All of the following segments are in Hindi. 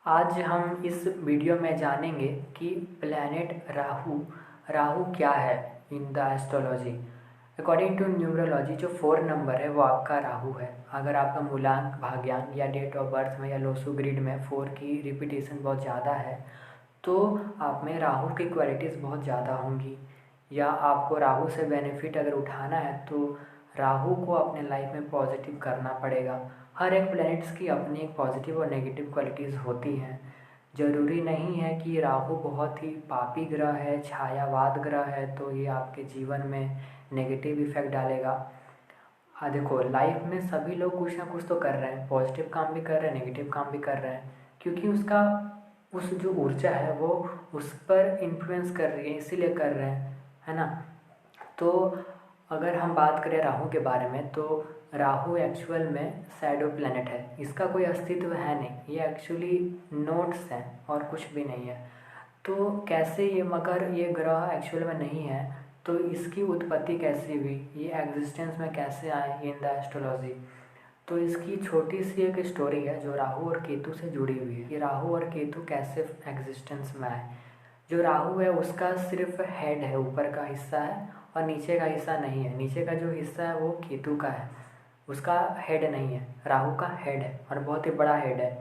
आज हम इस वीडियो में जानेंगे कि प्लैनेट राहु राहु क्या है in the astrology. According to numerology जो 4 नंबर है वो आपका राहु है। अगर आपका मूलांक भाग्यांक या डेट ऑफ बर्थ में या लोसू ग्रिड में 4 की रिपीटेशन बहुत ज़्यादा है तो आप में राहु की क्वालिटीज़ बहुत ज़्यादा होंगी, या आपको राहु से बेनिफिट अगर उठाना है तो राहु को अपने लाइफ में पॉजिटिव करना पड़ेगा। हर एक प्लैनेट्स की अपनी एक पॉजिटिव और नेगेटिव क्वालिटीज़ होती हैं। ज़रूरी नहीं है कि राहु बहुत ही पापी ग्रह है, छायावाद ग्रह है तो ये आपके जीवन में नेगेटिव इफेक्ट डालेगा। हाँ देखो, लाइफ में सभी लोग कुछ ना कुछ तो कर रहे हैं, पॉजिटिव काम भी कर रहे हैं, नेगेटिव काम भी कर रहे हैं, क्योंकि उसका उस जो ऊर्जा है वो उस पर इन्फ्लुएंस कर रही है, इसीलिए कर रहे हैं, है ना। तो अगर हम बात करें राहु के बारे में तो राहु एक्चुअल में शैडो प्लैनेट है, इसका कोई अस्तित्व है नहीं, ये एक्चुअली नोट्स हैं और कुछ भी नहीं है। तो कैसे ये, मगर ये ग्रह एक्चुअल में नहीं है तो इसकी उत्पत्ति कैसे हुई, ये एग्जिस्टेंस में कैसे आए इन द एस्ट्रोलॉजी। तो इसकी छोटी सी एक स्टोरी है जो राहु और केतु से जुड़ी हुई है। ये राहु और केतु कैसे एग्जिस्टेंस में आए। जो राहु है उसका सिर्फ हेड है, ऊपर का हिस्सा है और नीचे का हिस्सा नहीं है। नीचे का जो हिस्सा है वो केतु का है, उसका हेड नहीं है। राहु का हेड है और बहुत ही बड़ा हेड है।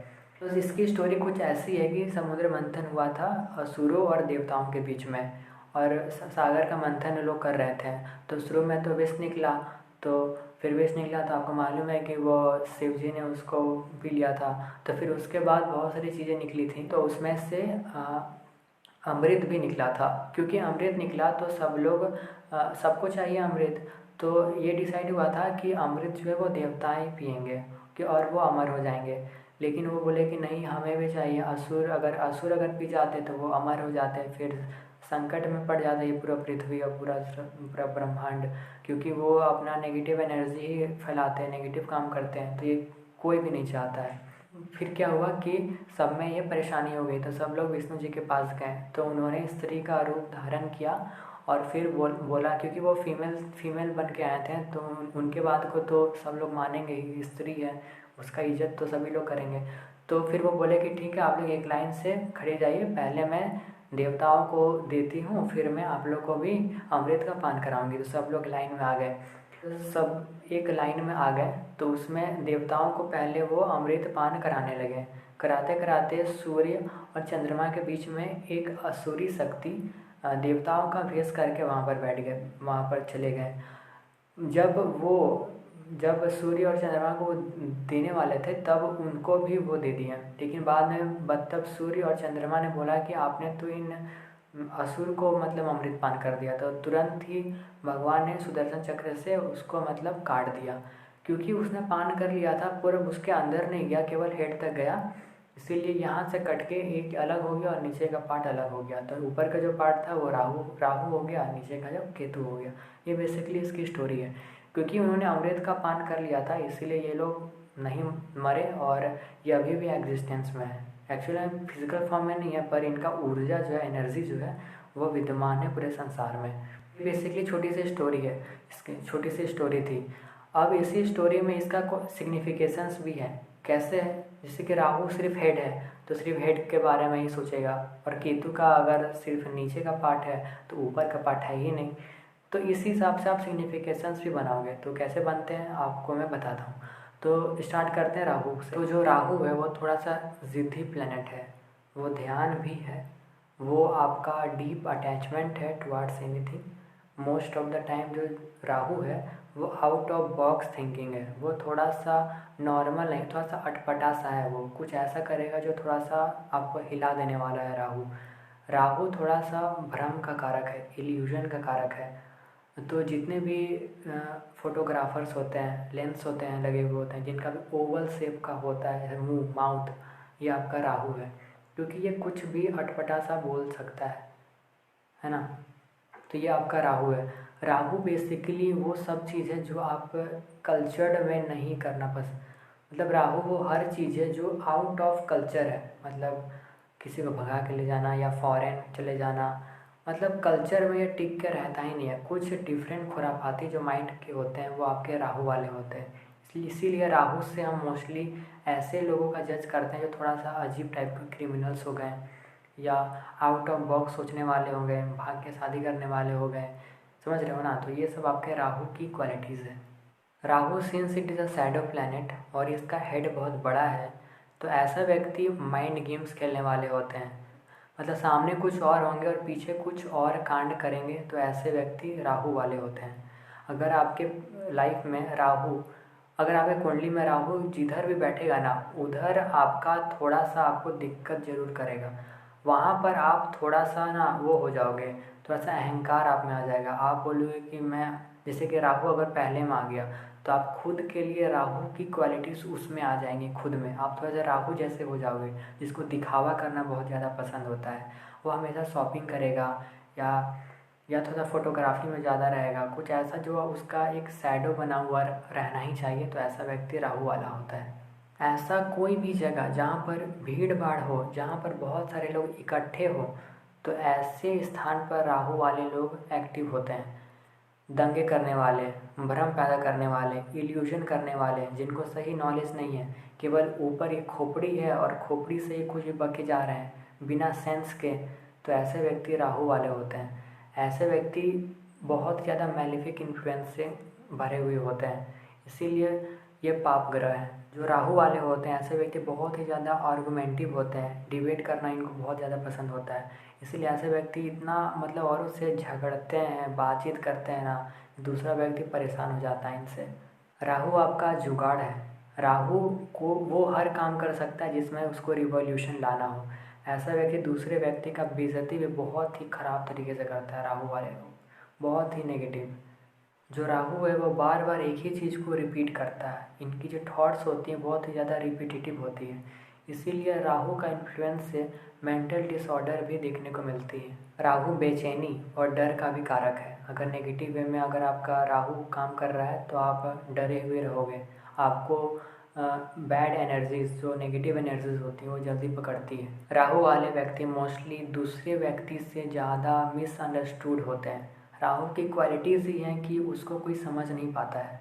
तो इसकी स्टोरी कुछ ऐसी है कि समुद्र मंथन हुआ था असुरों और देवताओं के बीच में, और सागर का मंथन लोग कर रहे थे। तो शुरू में तो विष निकला, तो फिर विष निकला तो आपको मालूम है कि वो शिव जी ने उसको पी लिया था। तो फिर उसके बाद बहुत सारी चीज़ें निकली थी, तो उसमें से अमृत भी निकला था। क्योंकि अमृत निकला तो सब लोग सबको चाहिए अमृत, तो ये डिसाइड हुआ था कि अमृत जो है वो देवता ही पिएंगे कि और वो अमर हो जाएंगे। लेकिन वो बोले कि नहीं, हमें भी चाहिए। असुर अगर पी जाते तो वो अमर हो जाते, फिर संकट में पड़ जाता ये पूरा पृथ्वी और पूरा पूरा ब्रह्मांड, क्योंकि वो अपना नेगेटिव एनर्जी ही फैलाते हैं, नेगेटिव काम करते हैं, तो ये कोई भी नहीं चाहता है। फिर क्या हुआ कि सब में ये परेशानी हो गई, तो सब लोग विष्णु जी के पास गए, तो उन्होंने स्त्री का रूप धारण किया और फिर बोला, क्योंकि वो फीमेल बन के आए थे तो उनके बात को तो सब लोग मानेंगे ही, स्त्री है उसका इज्जत तो सभी लोग करेंगे। तो फिर वो बोले कि ठीक है, आप लोग एक लाइन से खड़े जाइए, पहले मैं देवताओं को देती हूँ, फिर मैं आप लोग को भी अमृत का पान कराऊंगी। तो सब लोग लाइन में आ गए, सब एक लाइन में आ गए। तो उसमें देवताओं को पहले वो अमृत पान कराने लगे। कराते कराते सूर्य और चंद्रमा के बीच में एक असुरी शक्ति देवताओं का भेष करके वहाँ पर बैठ गए, वहाँ पर चले गए। जब सूर्य और चंद्रमा को देने वाले थे तब उनको भी वो दे दिया, लेकिन बाद में तब सूर्य और चंद्रमा ने बोला कि आपने तो इन असुर को मतलब अमृत पान कर दिया। तो तुरंत ही भगवान ने सुदर्शन चक्र से उसको मतलब काट दिया, क्योंकि उसने पान कर लिया था, पूरा उसके अंदर नहीं गया, केवल हेड तक गया। इसीलिए यहाँ से कट के एक अलग हो गया और नीचे का पार्ट अलग हो गया। तो ऊपर का जो पार्ट था वो राहु राहु हो गया, नीचे का जो केतु हो गया। ये बेसिकली इसकी स्टोरी है। क्योंकि उन्होंने अमृत का पान कर लिया था इसीलिए ये लोग नहीं मरे और ये अभी भी एग्जिस्टेंस में है। एक्चुअली फिजिकल फॉर्म में नहीं है, पर इनका ऊर्जा जो है, एनर्जी जो है वो विद्यमान है पूरे संसार में। बेसिकली छोटी सी स्टोरी है, इसकी छोटी सी स्टोरी थी। अब इसी स्टोरी में इसका सिग्निफिकेशंस भी है। कैसे है, जैसे कि राहु सिर्फ हेड है तो सिर्फ हेड के बारे में ही सोचेगा, और केतु का अगर सिर्फ नीचे का पार्ट है तो ऊपर का पार्ट है ही नहीं। तो इसी हिसाब से आप सिग्निफिकेशंस भी बनाओगे। तो कैसे बनते हैं आपको मैं बताता हूँ। तो स्टार्ट करते हैं राहु से। तो जो राहु है वो थोड़ा सा ज़िद्दी प्लैनेट है, वो ध्यान भी है, वो आपका डीप अटैचमेंट है towards anything. Most of the time जो राहु है वो आउट ऑफ बॉक्स थिंकिंग है, वो थोड़ा सा नॉर्मल नहीं, थोड़ा सा अटपटा सा है। वो कुछ ऐसा करेगा जो थोड़ा सा आपको हिला देने वाला है। राहु राहु थोड़ा सा भ्रम का कारक है, इल्यूजन का कारक है। तो जितने भी फोटोग्राफर्स होते हैं, लेंस होते हैं लगे हुए होते हैं, जिनका भी ओवल शेप का होता है मुंह, माउथ, ये आपका राहु है। क्योंकि ये कुछ भी अटपटा सा बोल सकता है ना। तो ये आपका राहु है। राहु बेसिकली वो सब चीज़ है जो आप कल्चर्ड में नहीं करना पसंद, मतलब राहु वो हर चीज़ है जो आउट ऑफ कल्चर है। मतलब किसी को भगा के ले जाना या फॉरेन चले जाना, मतलब कल्चर में ये टिक के रहता ही नहीं है। कुछ डिफरेंट खुराफाती जो माइंड के होते हैं वो आपके राहु वाले होते हैं। इसीलिए राहु से हम मोस्टली ऐसे लोगों का जज करते हैं जो थोड़ा सा अजीब टाइप के क्रिमिनल्स हो गए, या आउट ऑफ बॉक्स सोचने वाले हो गए, भाग के शादी करने वाले हो गए, समझ रहे हो ना। तो ये सब आपके राहु की क्वालिटीज़ है। Rahu since it is a shadow planet और इसका हेड बहुत बड़ा है, तो ऐसा व्यक्ति माइंड गेम्स खेलने वाले होते हैं। मतलब सामने कुछ और होंगे और पीछे कुछ और कांड करेंगे, तो ऐसे व्यक्ति राहु वाले होते हैं। अगर आपके लाइफ में राहु, अगर आपके कुंडली में राहु जिधर भी बैठेगा ना, उधर आपका थोड़ा सा आपको दिक्कत ज़रूर करेगा। वहाँ पर आप थोड़ा सा ना वो हो जाओगे, थोड़ा सा अहंकार आप में आ जाएगा। आप बोलोगे कि मैं, जैसे कि राहु अगर पहले में आ गया तो आप खुद के लिए राहु की क्वालिटीज़ उसमें आ जाएंगी, खुद में आप थोड़ा सा राहु जैसे हो जाओगे, जिसको दिखावा करना बहुत ज़्यादा पसंद होता है। वो हमेशा शॉपिंग करेगा, या थोड़ा फोटोग्राफी में ज़्यादा रहेगा, कुछ ऐसा जो उसका एक शैडो बना हुआ रहना ही चाहिए, तो ऐसा व्यक्ति राहु वाला होता है। ऐसा कोई भी जगह जहाँ पर भीड़ भाड़ हो, जहाँ पर बहुत सारे लोग इकट्ठे हो, तो ऐसे स्थान पर राहु वाले लोग एक्टिव होते हैं। दंगे करने वाले, भ्रम पैदा करने वाले, इल्यूजन करने वाले, जिनको सही नॉलेज नहीं है, केवल ऊपर एक खोपड़ी है और खोपड़ी से ही कुछ बके जा रहे हैं बिना सेंस के, तो ऐसे व्यक्ति राहु वाले होते हैं। ऐसे व्यक्ति बहुत ज़्यादा मैलिफिक इन्फ्लुएंस से भरे हुए होते हैं, इसीलिए ये पाप ग्रह है। जो राहु वाले होते हैं ऐसे व्यक्ति बहुत ही ज़्यादा आर्गुमेंटिव होते हैं, डिबेट करना इनको बहुत ज़्यादा पसंद होता है। इसीलिए ऐसे व्यक्ति इतना मतलब औरों से झगड़ते हैं, बातचीत करते हैं ना, दूसरा व्यक्ति परेशान हो जाता है इनसे। राहु आपका जुगाड़ है। राहु को वो हर काम कर सकता है जिसमें उसको रिवॉल्यूशन लाना हो। ऐसा व्यक्ति दूसरे व्यक्ति का बेइज्जती भी बहुत ही ख़राब तरीके से करता है। राहु वाले लोग बहुत ही नेगेटिव। जो राहु है वो बार बार एक ही चीज़ को रिपीट करता है। इनकी जो थॉट्स होती हैं बहुत ही ज़्यादा रिपीटेटिव होती है, इसीलिए राहु का इन्फ्लुएंस से मेंटल डिसऑर्डर भी देखने को मिलती है। राहु बेचैनी और डर का भी कारक है। अगर नेगेटिव वे में अगर आपका राहु काम कर रहा है तो आप डरे हुए रहोगे। आपको बैड एनर्जीज, जो नेगेटिव एनर्जीज होती हैं वो जल्दी पकड़ती है। राहु वाले व्यक्ति मोस्टली दूसरे व्यक्ति से ज़्यादा मिसअंडरस्टूड होते हैं। राहु की क्वालिटीज़ ही हैं कि उसको कोई समझ नहीं पाता है।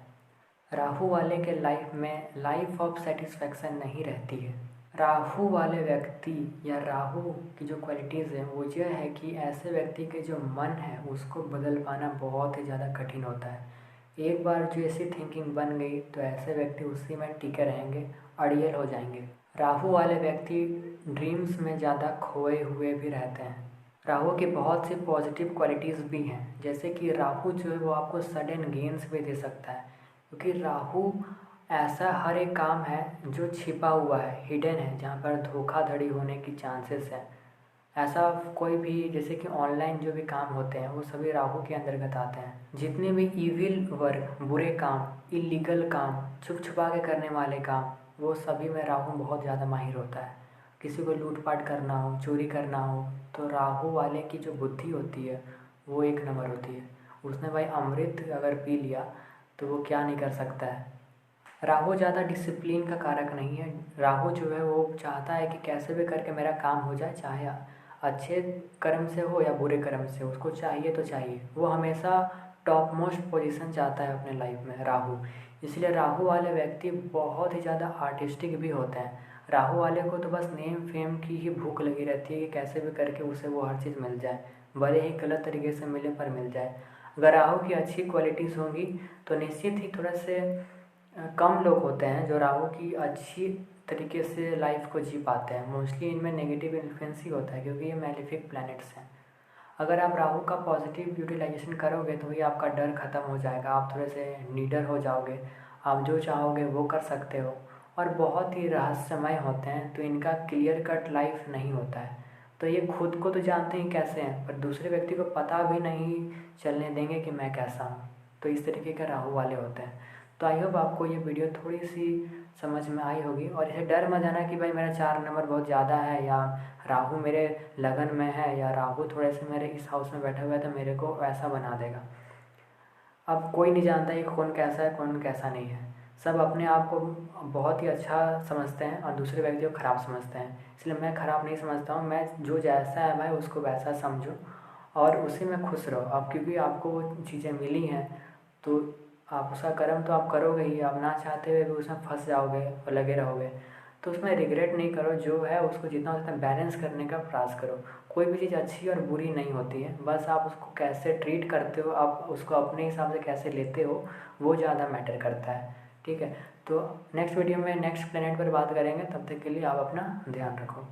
राहु वाले के लाइफ में लाइफ ऑफ सेटिस्फैक्शन नहीं रहती है। राहु वाले व्यक्ति या राहु की जो क्वालिटीज़ हैं वो यह है कि ऐसे व्यक्ति के जो मन है उसको बदल पाना बहुत ही ज़्यादा कठिन होता है। एक बार जो ऐसी थिंकिंग बन गई तो ऐसे व्यक्ति उसी में टिके रहेंगे, अड़ियल हो जाएंगे। राहु वाले व्यक्ति ड्रीम्स में ज़्यादा खोए हुए भी रहते हैं। राहु की बहुत सी पॉजिटिव क्वालिटीज़ भी हैं, जैसे कि राहु जो है वो आपको सडन गेन्स भी दे सकता है, क्योंकि राहु ऐसा हर एक काम है जो छिपा हुआ है, हिडन है, जहाँ पर धोखाधड़ी होने की चांसेस है। ऐसा कोई भी, जैसे कि ऑनलाइन जो भी काम होते हैं वो सभी राहु के अंतर्गत आते हैं। जितने भी इविल वर्क, बुरे काम, इलीगल काम, छुप छुपा के करने वाले काम, वो सभी में राहु बहुत ज़्यादा माहिर होता है। किसी को लूटपाट करना हो, चोरी करना हो, तो राहु वाले की जो बुद्धि होती है वो एक नंबर होती है। उसने भाई अमृत अगर पी लिया तो वो क्या नहीं कर सकता है। राहु ज़्यादा डिसिप्लिन का कारक नहीं है। राहु जो है वो चाहता है कि कैसे भी करके मेरा काम हो जाए, चाहे अच्छे कर्म से हो या बुरे कर्म से, उसको चाहिए तो चाहिए। वो हमेशा टॉप मोस्ट पोजीशन चाहता है अपने लाइफ में राहु। इसलिए राहु वाले व्यक्ति बहुत ही ज़्यादा आर्टिस्टिक भी होते हैं। राहु वाले को तो बस नेम फेम की ही भूख लगी रहती है कि कैसे भी करके उसे वो हर चीज़ मिल जाए, भले ही गलत तरीके से मिले पर मिल जाए। अगर राहु की अच्छी क्वालिटीज़ होंगी तो निश्चित ही थोड़ा से कम लोग होते हैं जो राहु की अच्छी तरीके से लाइफ को जी पाते हैं। मोस्टली इनमें नेगेटिव इन्फ्लुएंस ही होता है, क्योंकि ये मैलिफिक प्लैनेट्स हैं। अगर आप राहु का पॉजिटिव यूटिलाइजेशन करोगे तो ही आपका डर ख़त्म हो जाएगा, आप थोड़े से निडर हो जाओगे, आप जो चाहोगे वो कर सकते हो। और बहुत ही रहस्यमय होते हैं, तो इनका क्लियर कट लाइफ नहीं होता है। तो ये खुद को तो जानते हैं कैसे हैं, पर दूसरे व्यक्ति को पता भी नहीं चलने देंगे कि मैं कैसा हूँ। तो इस तरीके के राहु वाले होते हैं। तो आई होप आपको ये वीडियो थोड़ी सी समझ में आई होगी। और इसे डर मत जाना कि भाई मेरा 4 नंबर बहुत ज़्यादा है, या राहु मेरे लगन में है, या राहु थोड़े से मेरे इस हाउस में बैठा हुआ है तो मेरे को वैसा बना देगा। अब कोई नहीं जानता कि कौन कैसा है कौन कैसा नहीं है। सब अपने आप को बहुत ही अच्छा समझते हैं और दूसरे व्यक्ति को ख़राब समझते हैं। इसलिए मैं ख़राब नहीं समझता हूँ, मैं जो जैसा है भाई उसको वैसा समझो और उसी में खुश रहो। अब क्योंकि आपको वो चीज़ें मिली हैं तो आप उसका कर्म तो आप करोगे ही, आप ना चाहते हुए भी उसमें फँस जाओगे और लगे रहोगे। तो उसमें रिग्रेट नहीं करो, जो है उसको जितना हो सकता है बैलेंस करने का प्रयास करो। कोई भी चीज़ अच्छी और बुरी नहीं होती है, बस आप उसको कैसे ट्रीट करते हो, आप उसको अपने हिसाब से कैसे लेते हो, वो ज़्यादा मैटर करता है। ठीक है, तो नेक्स्ट वीडियो में नेक्स्ट प्लेनेट पर बात करेंगे, तब तक के लिए आप अपना ध्यान रखो।